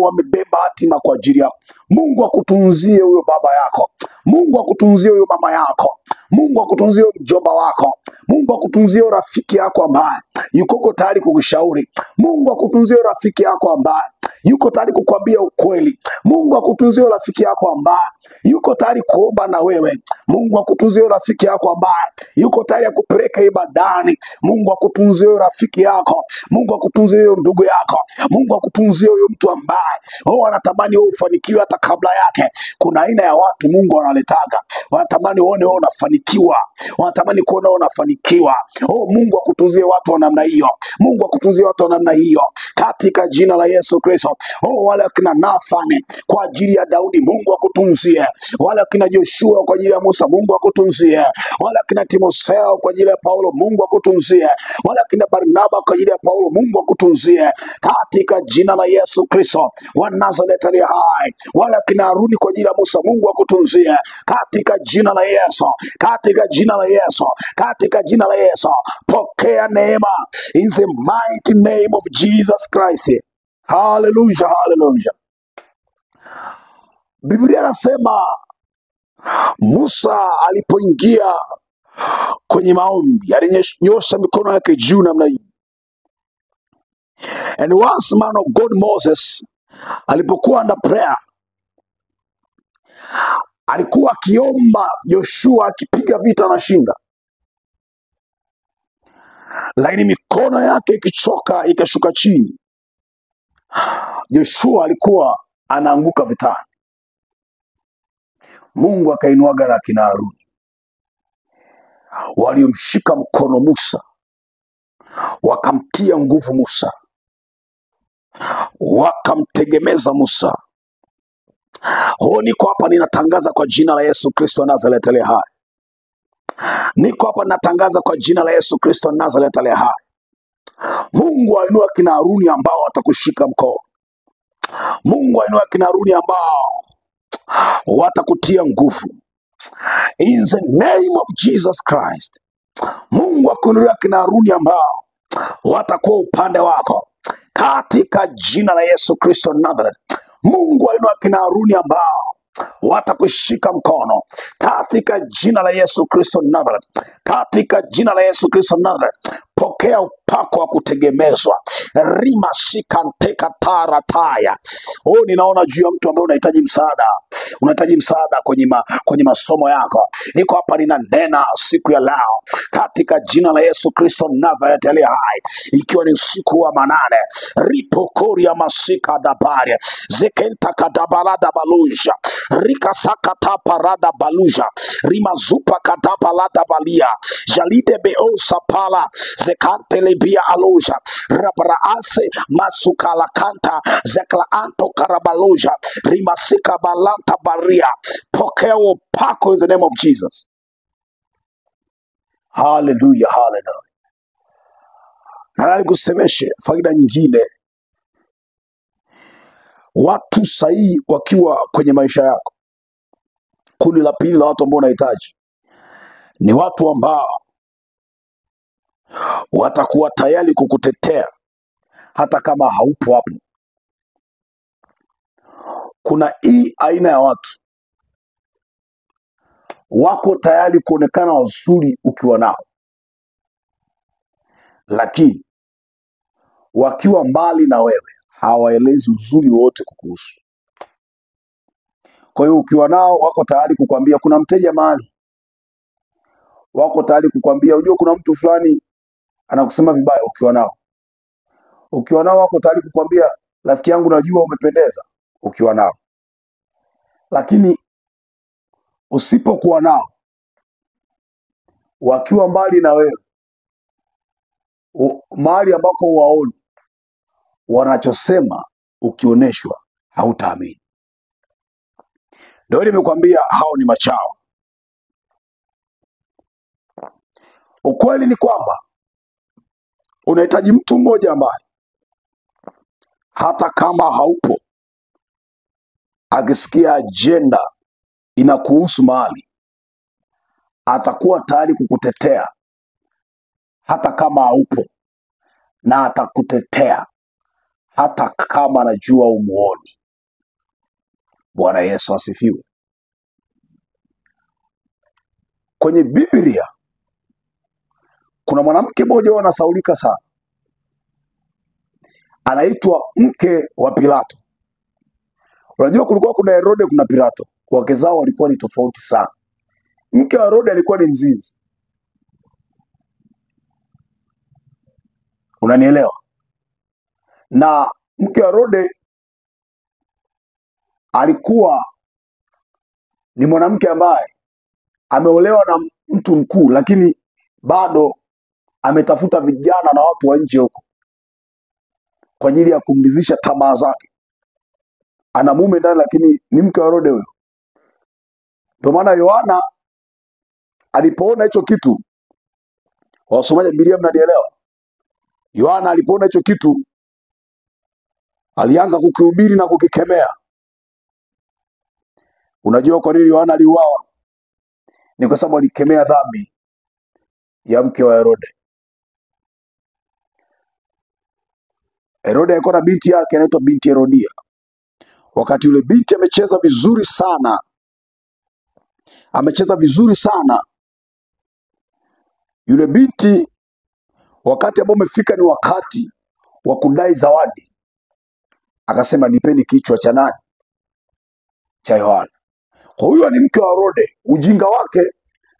Speaker 1: wamebeba hatima kwa ajili yako. Mungu akutunzie huyo baba yako. Mungu akutunzie huyo mama yako. Mungu akutunzie huyo mjomba wako. Mungu akutunzie huyo rafiki yako ambaye yuko tayari kukushauri. Mungu akutunzie huyo rafiki yako ambaye yuko tayari kukwambia ukweli. Mungu akutunzie huyo rafiki yako ambaye yuko tayari kuomba na wewe. Mungu akutunzie huyo rafiki yako ambaye yuko tayari kupeleka ibadani. Mungu akutunzie huyo rafiki yako. Mungu akutunzie huyo ndugu yako. Mungu akutunzie huyo mtu ambaye anatamani wewe ufanikiwe hata kabla yake. Kuna aina ya watu Mungu analetaga, wanatamani uone wewe unafanikiwa, wanatamani kuona wewe unafanikiwa. Mungu akutunzie watu wa namna hiyo. Mungu akutunzie watu wa namna hiyo katika jina la Yesu Kristo. Wale akina Nathan kwa ajili ya Daudi, Mungu akutunzie. Wale akina Joshua kwa ajili ya Musa, Mungu akutunzie. Wale akina Timotheo kwa ajili ya Paulo, Mungu akutunzie. Wale akina Barnaba kwa ajili ya Paulo, Mungu akutunzie katika jina la Yesu Kristo wa Nazareti aliye hai. Wale akina Haruni kwa ajili ya Musa, Mungu akutunzie katika jina la Yesu, katika jina la Yesu, katika jina la Yesu. Pokea neema in the mighty name of Jesus Christ. Hallelujah, hallelujah. Biblia inasema Musa alipoingia kwenye maombi alinyosha mikono yake juu namna hii. And once man of God Moses alipokuwa under prayer, alikuwa akiomba Joshua akipiga vita na shinda, lakini mikono yake ikichoka ikashuka chini. Joshua alikuwa anaanguka vitani. Mungu akainuaga na kina Haruni waliomshika mkono Musa, wakamtia nguvu Musa, wakamtegemeza Musa. Niko hapa ninatangaza kwa jina la Yesu Kristo wa Nazareti aliye hai, Niko hapa natangaza kwa jina la Yesu Kristo Nazareti aliye hai. Mungu ainua kina Haruni ambao watakushika mkono. Mungu ainua kina Haruni ambao watakutia nguvu. In the name of Jesus Christ. Mungu akuinulia kina Haruni ambao watakuwa upande wako katika jina la Yesu Kristo Nazareti. Mungu ainua kina Haruni ambao watakushika mkono katika jina la Yesu Kristo Nazareti. Katika jina la Yesu Kristo Nazareti. Pokea upako wa kutegemezwa. Rima sikanteka tarataya. Ninaona juu ya mtu ambaye unahitaji msaada. Unahitaji msaada kwenye masomo yako. Niko hapa ninanena siku ya leo katika jina la Yesu Kristo Nazareti aliye hai. Ikiwa ni usiku wa manane. Ripokoria masika dabari. Zekenta kadabalada baluja. Rika sakata parada baluja. Rimazupa kadabalada balia. Jalide beosa pala. Zekante lebia aloja. Rabraase masukala kanta. Zekla anto karabaloja. Rimasika balanta baria. Pokea upako in the name of Jesus. Hallelujah, hallelujah. Na nikusemeshe faida nyingine. Watu sahihi wakiwa kwenye maisha yako. Kundi la pili la watu ambao unahitaji ni watu ambao watakuwa tayari kukutetea hata kama haupo hapo. Kuna hii aina ya watu wako tayari kuonekana wazuri ukiwa nao, lakini wakiwa mbali na wewe hawaelezi uzuri wote kukuhusu. Kwa hiyo ukiwa nao wako tayari kukwambia kuna mteja mahali. Wako tayari kukwambia unajua kuna mtu fulani anakusema vibaya ukiwa nao. Ukiwa nao wako tayari kukwambia rafiki yangu najua umependeza ukiwa nao. Lakini usipokuwa nao, wakiwa mbali na wewe, mahali ambako waoni, wanachosema ukioneshwa hautaamini. Ndio nimekwambia hao ni machawa. Ukweli ni kwamba unahitaji mtu mmoja ambaye hata kama haupo, akisikia ajenda inakuhusu mahali, atakuwa tayari kukutetea hata kama haupo, na atakutetea hata kama anajua umuoni. Bwana Yesu asifiwe. Kwenye Biblia kuna mwanamke mmoja anasaulika sana. Anaitwa mke wa Pilato. Unajua kulikuwa kuna Herode, kuna Pilato. Wake zao walikuwa ni tofauti sana. Mke wa Herode alikuwa ni mzinzi. Unanielewa? Na mke wa Herode alikuwa ni mwanamke ambaye ameolewa na mtu mkuu, lakini bado ametafuta vijana na watu wa nje huko kwa ajili ya kumridhisha tamaa zake. Ana mume ndani, lakini ni mke wa Herode huyo. Ndio maana Yohana alipoona hicho kitu, wasomaji Biblia mnanielewa? Yohana alipoona hicho kitu alianza kukihubiri na kukikemea. Unajua kwa nini Yohana aliuawa? Ni kwa sababu alikemea dhambi ya mke wa Herode. Herode alikuwa na binti yake anaitwa binti Herodia. Wakati yule binti amecheza vizuri sana, yule binti wakati ambao umefika ni wakati wa kudai zawadi, akasema nipeni kichwa cha nani? Cha Yohana. Kwa hiyo ni mke wa Herode. Ujinga wake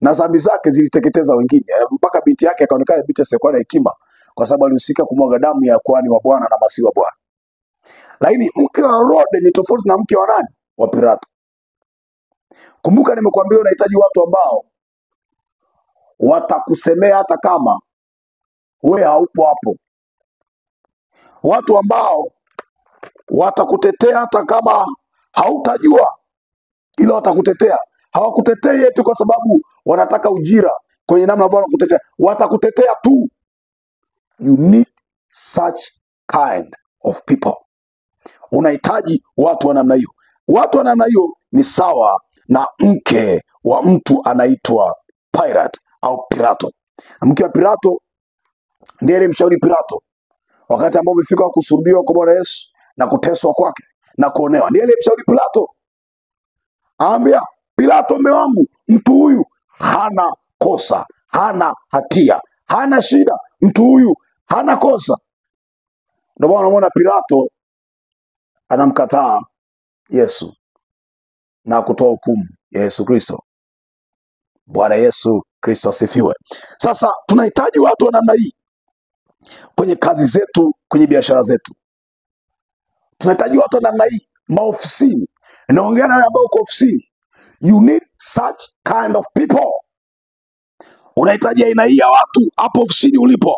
Speaker 1: na dhambi zake ziliteketeza wengine, mpaka binti yake akaonekana binti asiyekuwa na hekima, kwa sababu alihusika kumwaga damu ya kuhani wa Bwana na masihi wa Bwana. Lakini mke wa Herode ni tofauti na mke wa nani? Wa Pilato. Kumbuka nimekuambia unahitaji watu ambao watakusemea hata kama wewe haupo hapo. Watu ambao watakutetea hata kama hautajua, ila watakutetea. Hawakutetei eti kwa sababu wanataka ujira, kwenye namna ambao wanakutetea, watakutetea tu. You need such kind of people. Unahitaji watu wa namna hiyo. Watu wa namna hiyo ni sawa na mke wa mtu anaitwa Pilate au Pilato. Mke wa Pilato ndiye alimshauri Pilato wakati ambao umefika kusulubiwa kwa Bwana Yesu na kuteswa kwake na kuonewa. Ndiye alimshauri Pilato, aambia Pilato, mume wangu, mtu huyu hana kosa, hana hatia, hana shida, mtu huyu hana kosa. Ndio maana unaona Pilato anamkataa Yesu na kutoa hukumu ya Yesu Kristo. Bwana Yesu Kristo asifiwe. Sasa tunahitaji watu wa namna hii kwenye kazi zetu, kwenye biashara zetu. Tunahitaji watu wa namna hii maofisini. Naongea na wewe ambao uko ofisini. You need such kind of people. Unahitaji aina hii ya watu hapo ofisini ulipo.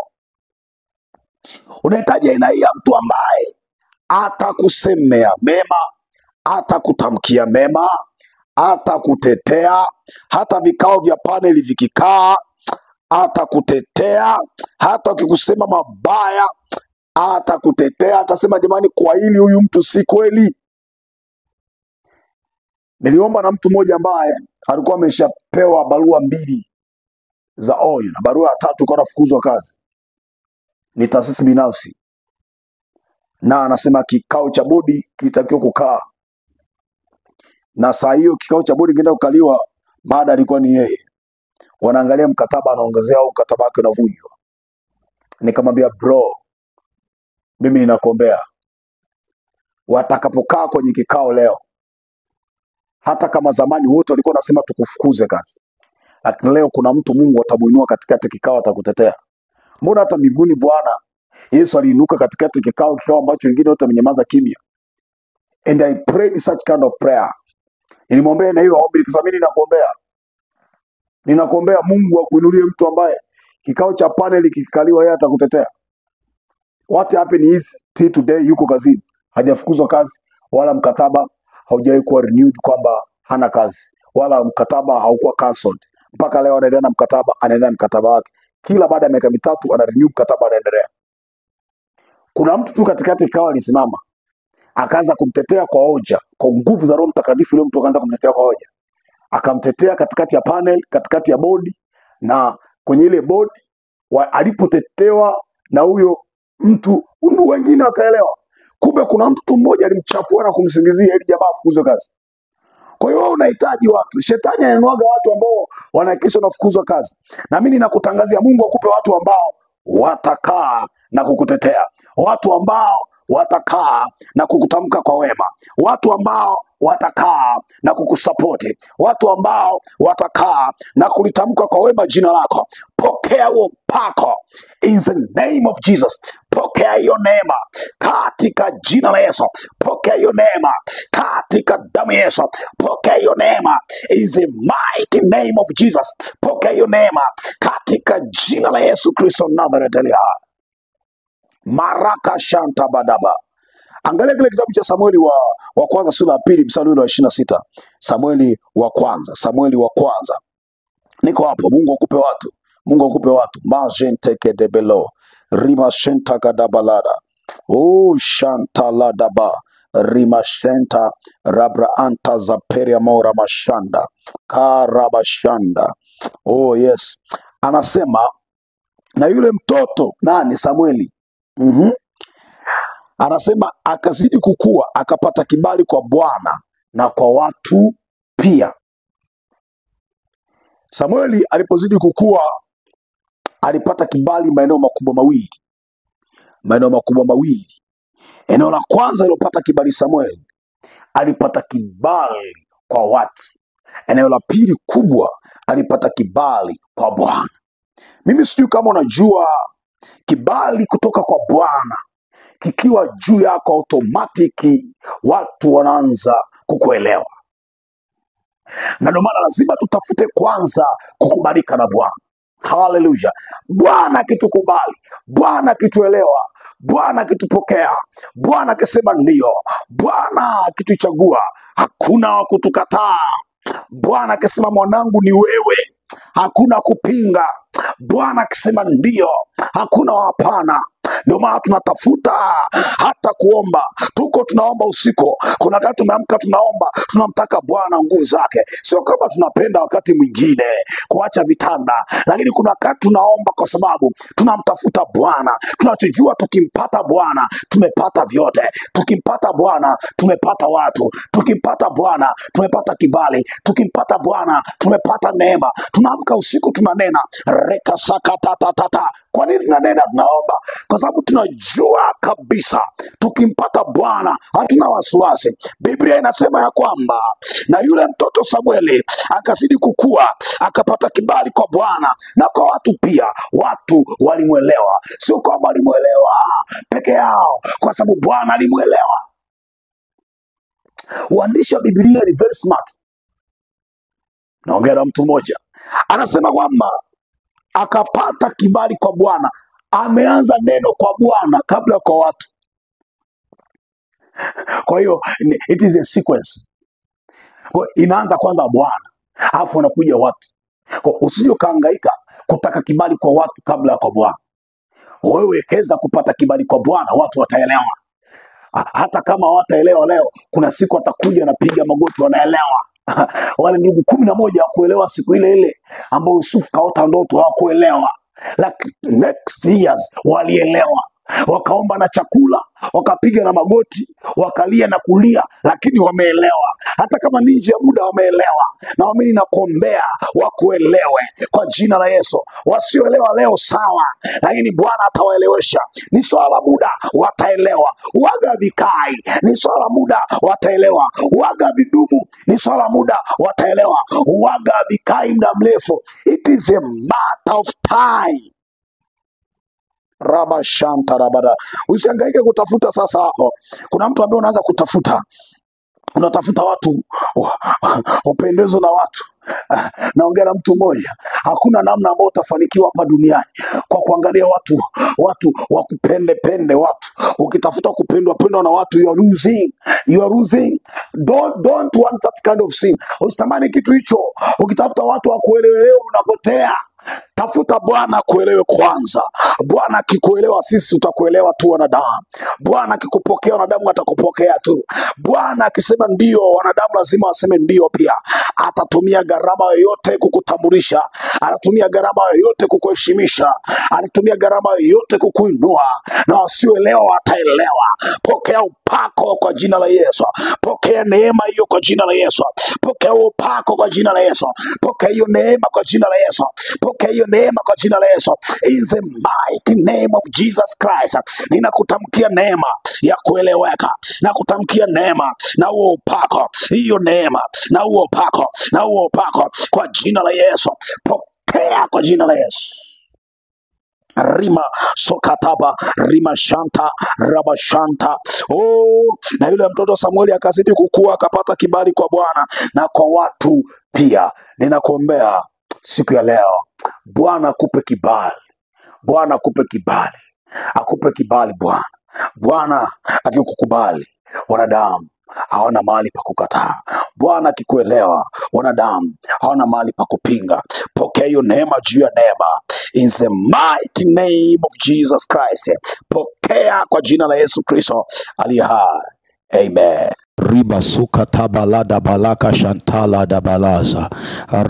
Speaker 1: Unahitaji aina hii ya mtu ambaye atakusemea mema, atakutamkia mema, atakutetea, hata vikao vya paneli vikikaa, atakutetea, hata ukikusema mabaya, atakutetea, atasema jamani, kwa hili huyu mtu si kweli. Niliomba na mtu mmoja ambaye alikuwa ameshapewa barua 2 za onyo na barua ya 3 kwa kufukuzwa kazi. Ni taasisi binafsi. Na anasema kikao cha bodi kilitakiwa kukaa. Na saa hiyo kikao cha bodi kingeenda kukaliwa, mada alikuwa ni yeye. Wanaangalia mkataba anaongezea au mkataba wake unavunjwa. Nikamwambia bro, mimi ninakuombea watakapokaa kwenye kikao leo, hata kama zamani wote walikuwa nasema tukufukuze kazi, lakini leo kuna mtu Mungu atamuinua katikati kikao, atakutetea. Mbona hata mbinguni Bwana Yesu aliinuka katikati kikao ambacho wengine wote wamenyamaza kimya. And I prayed such kind of prayer. Nilimwombea na hiyo ombi nikisema ninakuombea Mungu akuinulie mtu ambaye kikao cha panel kikikaliwa yeye atakutetea. What happened is today yuko kazini, hajafukuzwa kazi, wala mkataba haujawahi kuwa renewed kwamba hana kazi, wala mkataba haukuwa cancelled. Mpaka leo anaendelea na mkataba wake. Kila baada ya miaka 3 ana renew mkataba, anaendelea. Kuna mtu tu katikati kikao alisimama, akaanza kumtetea kwa hoja, kwa nguvu za Roho Mtakatifu. Yule mtu akaanza kumtetea kwa hoja, akamtetea katikati ya panel, katikati ya bodi, na kwenye ile bodi alipotetewa na huyo mtu wengine wakaelewa. Kumbe kuna mtu mmoja alimchafua na kumsingizia ili jamaa afukuzwe kazi. Kwa hiyo unahitaji watu. Shetani ananuaga watu ambao wanahakikisha unafukuzwa kazi. Na mimi ninakutangazia Mungu akupe watu ambao watakaa na kukutetea. Watu ambao watakaa na kukutamka kwa wema. Watu ambao watakaa na kukusapoti. Watu ambao watakaa na kulitamka kwa wema jina lako. Pokea huo pako in the name of Jesus. Pokea hiyo neema katika jina la Yesu. Pokea hiyo neema katika damu ya Yesu. Pokea hiyo neema in the mighty name of Jesus. Pokea hiyo neema katika jina la Yesu Kristo Nazareth. Maraka shanta badaba. Angalia kile kitabu cha Samueli wa kwanza sura ya 2 mstari wa 26. Samueli wa kwanza. Niko hapo. Mungu akupe watu. Majenteke debelo. Rima shenta kadabalada. Shanta ladaba. Rima shenta rabra anta zaperia mora mashanda. Karabashanda. Yes. Anasema na yule mtoto nani? Samueli. Anasema akazidi kukua, akapata kibali kwa Bwana na kwa watu pia. Samueli alipozidi kukua alipata kibali maeneo makubwa mawili. Eneo la kwanza alilopata kibali Samueli, alipata kibali kwa watu. Eneo la pili kubwa, alipata kibali kwa Bwana. Mimi sijui kama unajua kibali kutoka kwa Bwana kikiwa juu yako automatiki watu wanaanza kukuelewa. Na ndio maana lazima tutafute kwanza kukubalika na Bwana. Hallelujah. Bwana akitukubali, Bwana akituelewa, Bwana akitupokea, Bwana akisema ndio, Bwana akituchagua, hakuna wa kutukataa. Bwana akisema mwanangu ni wewe, hakuna kupinga. Bwana akisema ndio, hakuna hapana. Ndio maana tunatafuta hata kuomba. Tunaomba usiku. Kuna wakati tumeamka tunaomba, tunamtaka Bwana nguvu zake. Sio kama tunapenda wakati mwingine kuacha vitanda, lakini kuna wakati tunaomba kwa sababu tunamtafuta Bwana. Tunachojua tukimpata Bwana tumepata vyote. Tukimpata Bwana tumepata watu. Tukimpata Bwana tumepata kibali. Tukimpata Bwana tumepata neema. Tunaamka usiku tunanena reka sakatatata. Kwa nini tunanena tunaomba? Kwa sababu tunajua kabisa tukimpata Bwana hatuna wasiwasi. Biblia inasema ya kwamba na yule mtoto Samueli akazidi kukua, akapata kibali kwa Bwana na kwa watu pia. Watu walimwelewa, sio kwamba walimwelewa peke yao, kwa sababu Bwana alimwelewa. Uandishi wa Biblia ni very smart. Naongea na mtu mmoja anasema kwamba akapata kibali kwa Bwana. Ameanza neno kwa Bwana kabla kwa watu. Kwa hiyo it is a sequence. Kwa inaanza kwanza Bwana, alafu anakuja watu. Kwa usije kaangaika kutaka kibali kwa watu kabla kwa Bwana. Wewe wekeza kupata kibali kwa Bwana, watu wataelewa. Hata kama hawataelewa leo, kuna siku watakuja na piga magoti wanaelewa. Wale ndugu 11 hawakuelewa siku ile ile ambao Yusuf kaota ndoto, hawakuelewa. Like next years walielewa. Wakaomba na chakula, wakapiga na magoti, wakalia na kulia, lakini wameelewa. Hata kama ni nje ya muda wameelewa. Na mimi nakuombea wakuelewe kwa jina la Yesu. Wasioelewa leo sawa, lakini Bwana atawaelewesha. Ni swala muda wataelewa. Waga vikai, ni swala muda wataelewa. Waga vidumu, ni swala muda wataelewa. Waga vikai muda mrefu. It is a matter of time. Raba shanta rabada. Usihangaike kutafuta sasa hapo. Kuna mtu ambaye unaanza kutafuta. Unatafuta watu, upendezo na watu. Naongea na mtu mmoja. Hakuna namna ambayo utafanikiwa hapa duniani kwa kuangalia watu wakupende watu. Ukitafuta kupendwa na watu, you are losing. Don't want that kind of thing. Usitamani kitu hicho. Ukitafuta watu wakuelewe unapotea. Tafuta Bwana kuelewe kwanza. Bwana akikuelewa sisi tutakuelewa tu wanadamu. Bwana akikupokea wanadamu atakupokea tu. Bwana akisema ndio, wanadamu lazima waseme ndio pia. Atatumia gharama yoyote kukutambulisha. Atatumia gharama yoyote kukuheshimisha. Atatumia gharama yoyote kukuinua. Na wasioelewa wataelewa. Pokea upako kwa jina la Yesu. Pokea neema hiyo kwa jina la Yesu. Pokea upako kwa jina la Yesu. Pokea hiyo neema kwa jina la Yesu. Pokea hiyo neema kwa jina la Yesu. In the mighty name of Jesus Christ. Ninakutamkia neema ya kueleweka. Nakutamkia neema na huo upako. Hiyo neema na huo upako. Na huo upako kwa jina la Yesu. Pokea kwa jina la Yesu. Rima sokataba, rima shanta, raba shanta. Na yule mtoto Samueli akazidi kukua, akapata kibali kwa Bwana na kwa watu pia. Ninakuombea siku ya leo, Bwana akupe kibali. Bwana akupe kibali. Akupe kibali Bwana. Bwana akikukubali, wanadamu hawana mahali pa kukataa. Bwana akikuelewa, wanadamu hawana mahali pa kupinga. Pokea hiyo neema juu ya neema. In the mighty name of Jesus Christ. Pokea kwa jina la Yesu Kristo aliye hai. Amen.
Speaker 2: Riba suka tabalada balaka shantala da balaza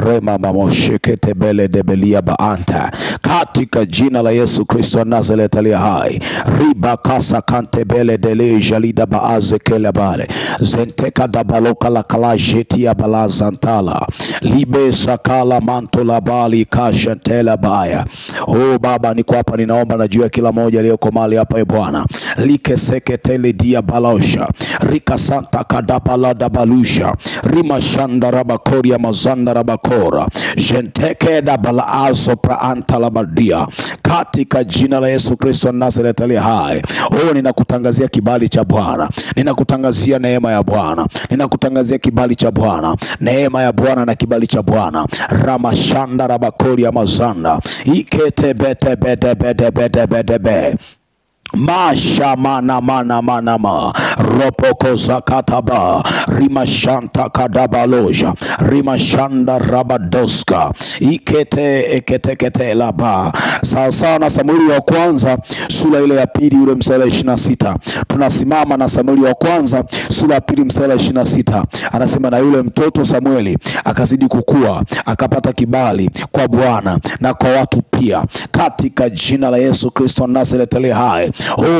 Speaker 2: rema mamosheke tebele debelia baanta katika jina la Yesu Kristo Nazareth aliye hai. Riba kasa kantebele dele jalida baaze kele bale zenteka da baloka la kala jetia balaza ntala libe sakala manto la bali kashantela baya. Baba niko hapa, ninaomba na juu ya kila moja aliyeko mahali hapa Bwana. Like seketele dia balaosha rika santa kadabala dabalusha rima shanda rabakoria mazanda rabakora jenteke dabalaazo praanta labadia katika jina la Yesu Kristo Nazareth aliye hai. Ninakutangazia kibali cha Bwana. Ninakutangazia neema ya Bwana. Ninakutangazia kibali cha Bwana. Neema ya Bwana na kibali cha Bwana. Rama shanda rabakoria mazanda ikete bete bete bete bete bete bete. Masha mana ropoko zakataba rimashanta kadabaloja rimashanda rabadoska ikete laba. Sawa na Samueli wa kwanza sura ile ya pili ule mstari 26. Tunasimama na Samueli wa kwanza sura ya pili mstari 26. Anasema na yule mtoto Samueli akazidi kukua, akapata kibali kwa Bwana na kwa watu pia, katika jina la Yesu Kristo Nazareti aliye hai.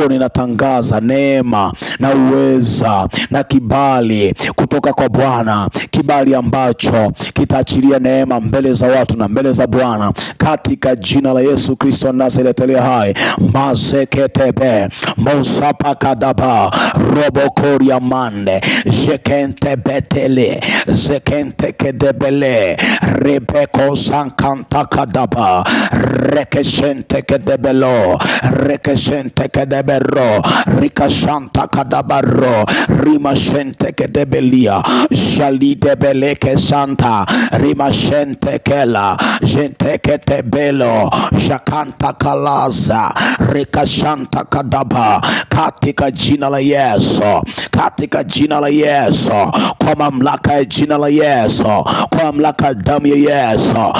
Speaker 2: Ninatangaza neema na uweza na kibali kutoka kwa Bwana, kibali ambacho kitaachilia neema mbele za watu na mbele za Bwana, katika jina la Yesu Kristo Nazareti aliye hai. Mazeketebe mosapa kadaba robokoria mande jekente betele zekente kedebele rebeko sankanta kadaba rekeshente kedebelo rekeshente kedebero rikashanta kadabaro rimashente kedebelia jalidebeleke santa rimashente kela jente ketebelo jakanta kalaza rikashanta kadaba, katika jina la Yesu, katika jina la Yesu, kwa mamlaka ya jina la Yesu, kwa mamlaka ya damu ya Yesu.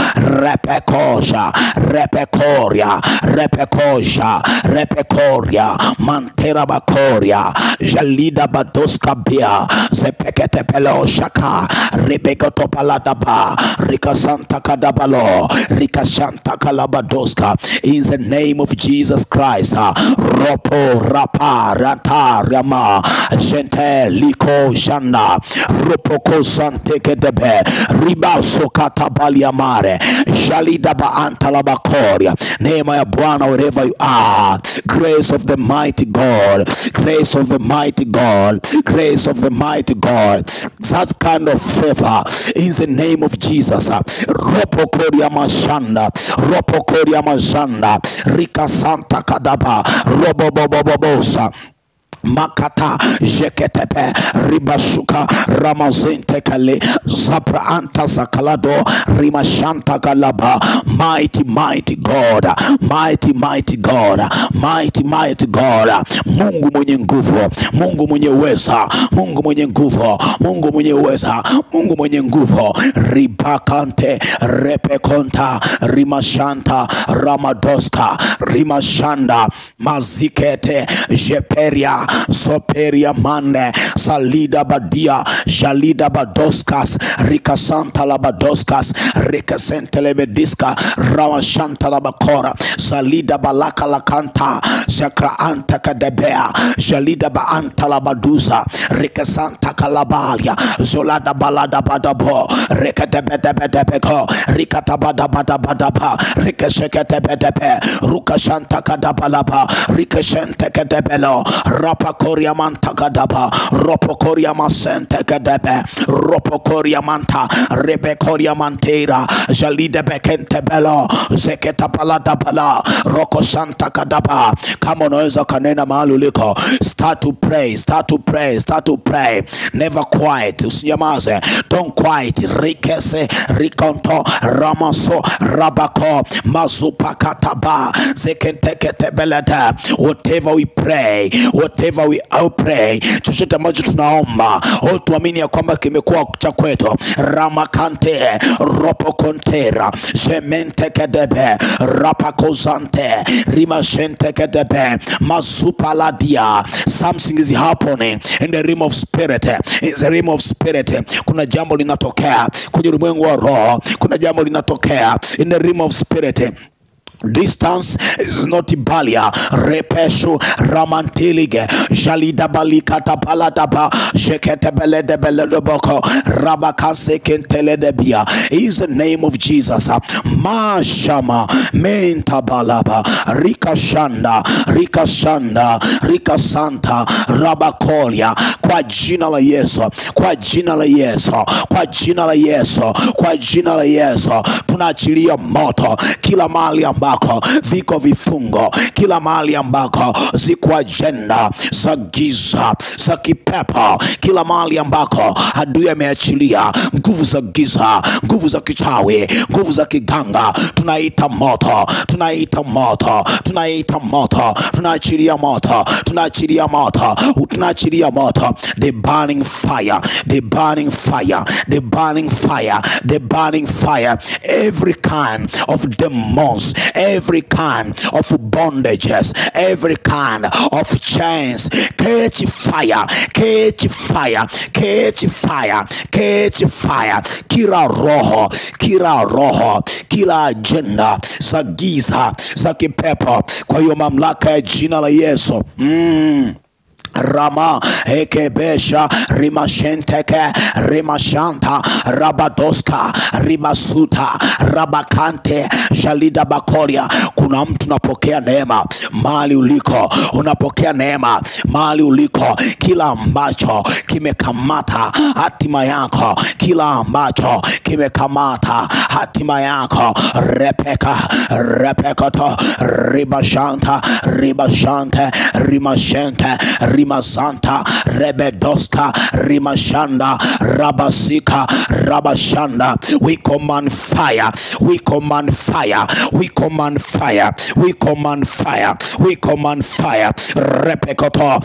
Speaker 2: Repekosha repekoria repekosha repekoria mantera bakoria jalida badoska bia zepekete pelo shaka rebekoto paladaba rikasanta kadabalo rikasanta kalabadoska. In the name of Jesus Christ, ropo rapa rata rama gente liko shanda ropoko sante kedebe ribaso katabali amare jalida ba antalabakoria. Neema ya Bwana wherever you are, grace of the mighty God, grace of the mighty God, grace of the mighty God, that kind of favor in the name of Jesus. Ropokoria mashanda ropokoria mazanda rika santa kadaba robobobobobosa makata jeketepe ribashuka ramazente kale zabra anta zakalado rimashanta kalaba. Mighty God, mighty God, mighty God. Mungu mwenye nguvu, Mungu mwenye uweza, Mungu mwenye nguvu, Mungu mwenye uweza, Mungu mwenye nguvu. Ribakante repekonta rimashanta ramadoska rimashanda mazikete jeperia soperia mande salida badia jalida badoskas rikasanta labadoskas rikasente lebediska rawashanta labakora salida balaka lakanta zakra anta kadebea jalida baanta labaduza rikasanta kalabalia zolada balada badabo rekadebedebedebeko rikatabadabadabadaba rikasheketebedebe rukashanta kadabalaba rikashente kadebelo rapakoria manta kadaba ropokoria masente kadebe ropokoria manta rebekoria mantera jalide bekente belo zeketa palada bala roko santa kadaba. Kama unaweza kanena mahali uliko, start to pray, start to pray, start to pray. Never quiet, usinyamaze, don't quiet. Rikese rikonto ramaso rabako mazupa kataba zekente ketebelada. Whatever we pray, whatever we pray, chochote ambacho tunaomba, tuamini ya kwamba kimekuwa cha kwetu. Ramakante ropo kontera jemente kedebe rapakozante rimashente kedebe mazupaladia. Something is happening in the realm of spirit. In the realm of spirit kuna jambo linatokea kwenye ulimwengu wa roho, kuna jambo linatokea in the realm of spirit. Distance is not balia repesho ramantelige jalida balika tapalataba jekete bele de bele de boko rabakase kentele de bia. In the name of Jesus, mashama menta balaba rikashanda rikasanta rabakolia. Kwa jina la Yesu, kwa jina la Yesu, kwa jina la Yesu, kwa jina la Yesu tunaachilia moto kila mahali ambapo ambako viko vifungo, kila mahali ambako ziko agenda za giza za kipepo, kila mahali ambako adui ameachilia nguvu za giza, nguvu za kichawi, nguvu za kiganga, tunaita moto, tunaita moto, tunaita moto, tunaachilia moto, tunaachilia moto, tunaachilia moto, the burning fire, the burning fire, the burning fire, the burning fire, every kind of demons, every kind of bondages, every kind of chains, catch fire, catch fire, catch fire, catch fire, kila roho, kila roho, kila agenda za giza za kipepo kwa hiyo mamlaka ya jina la Yesu. Rama ekebesha rimashenteke rimashanta rabadoska ribasuta rabakante jalida bakoria. Kuna mtu unapokea neema mali uliko, unapokea neema mali uliko. Kila ambacho kimekamata hatima yako, kila ambacho kimekamata hatima yako, repeka ribashanta ribashante rimashente rimazanta rebedoska rimashanda rabasika rabashanda. We command fire, we command fire, we command fire, we command fire, we command fire. Repekoto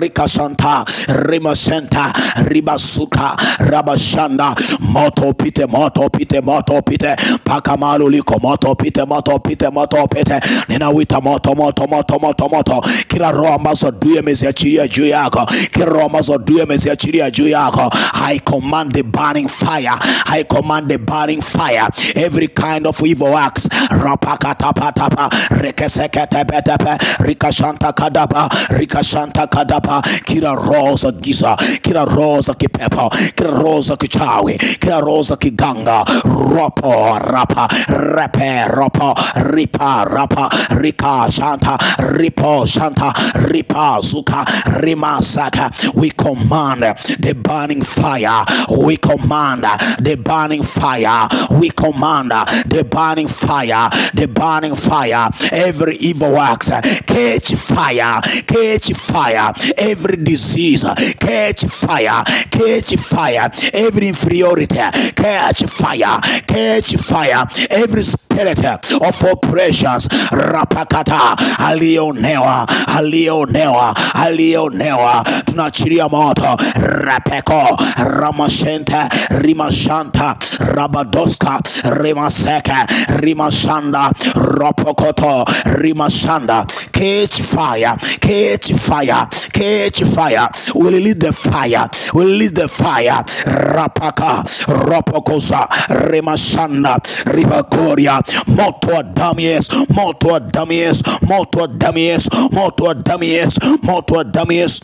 Speaker 2: rikasanta rimasenta ribasuka rabashanda. Moto pite, moto pite, moto pite paka mahali uliko, moto pite, moto pite, moto pite. Ninawita moto, moto, moto, moto, moto. Kila roho ambazo adui ameziachilia juu yako, kila roho ambazo adui ameziachilia juu yako, I command the burning fire, I command the burning fire. Every kind of evil acts, rapakatapatapa rekeseketepetepe rikashanta kadaba, rikashanta kadaba. Kila roho za giza, kila roho za kipepo, kila roho za kichawi, kila roho za kiganga, ropo rapa repe ropo ripa rapa rika shanta ripo shanta ripa zuka rima saka. We command the burning fire, we command the burning fire, we command the burning fire, the burning fire. Every evil works catch fire, catch fire. Every disease catch fire, catch fire. Every inferiority catch fire, catch fire. Every spirit of oppressions rapakata alionewa, alionewa, alionewa, tunachilia moto. Rapeko ramashente rimashanta rabadoska rimaseka rimashanda ropokoto rimashanda. Catch fire, catch fire, catch fire. We release the fire, we release the fire. Rapaka ropokosa rimashanda ribakoria. Moto damies, moto damies, moto damies, moto damies, moto damies.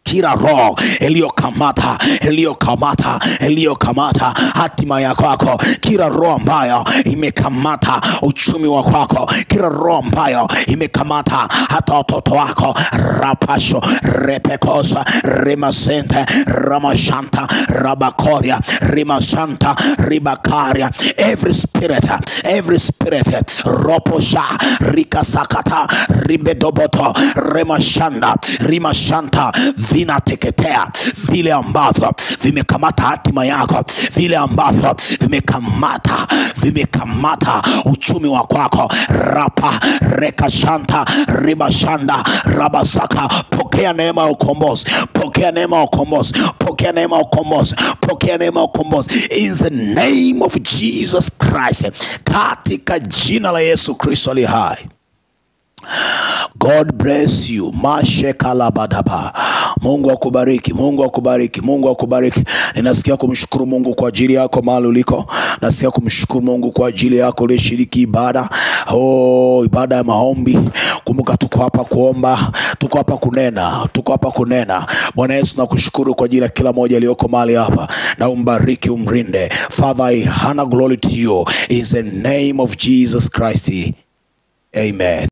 Speaker 2: Kila roho iliyokamata, iliyokamata, iliyokamata hatima ya kwako, kila roho ambayo imekamata uchumi wa kwako, kila roho ambayo imekamata hata watoto wako, rapasho repekosa rimasente ramashanta rabakoria rimasanta ribakaria. Every spirit roposha rikasakata ribedoboto remashanda rimashanta vinateketea. Vile ambavyo vimekamata hatima yako, vile ambavyo vimekamata uchumi wa kwako, rapa rekashanta ribashanda rabasaka. Pokea neema ya ukombozi, pokea neema ya ukombozi, pokea neema ya ukombozi, pokea neema ya ukombozi in the name of Jesus Christ, katika jina la Yesu Kristo ali hai. God bless you. Mashekalabadaba. Mungu akubariki, Mungu akubariki, Mungu akubariki. Ninasikia kumshukuru Mungu kwa ajili yako mahali uliko. Nasikia kumshukuru Mungu kwa ajili yako uliyeshiriki ibada. Ibada ya maombi. Kumbuka tuko hapa kuomba, tuko hapa kunena, tuko hapa kunena. Bwana Yesu nakushukuru kwa ajili ya kila mmoja aliyoko mahali hapa. Na umbariki, umrinde. Father, I honor glory to you in the name of Jesus Christ. Amen.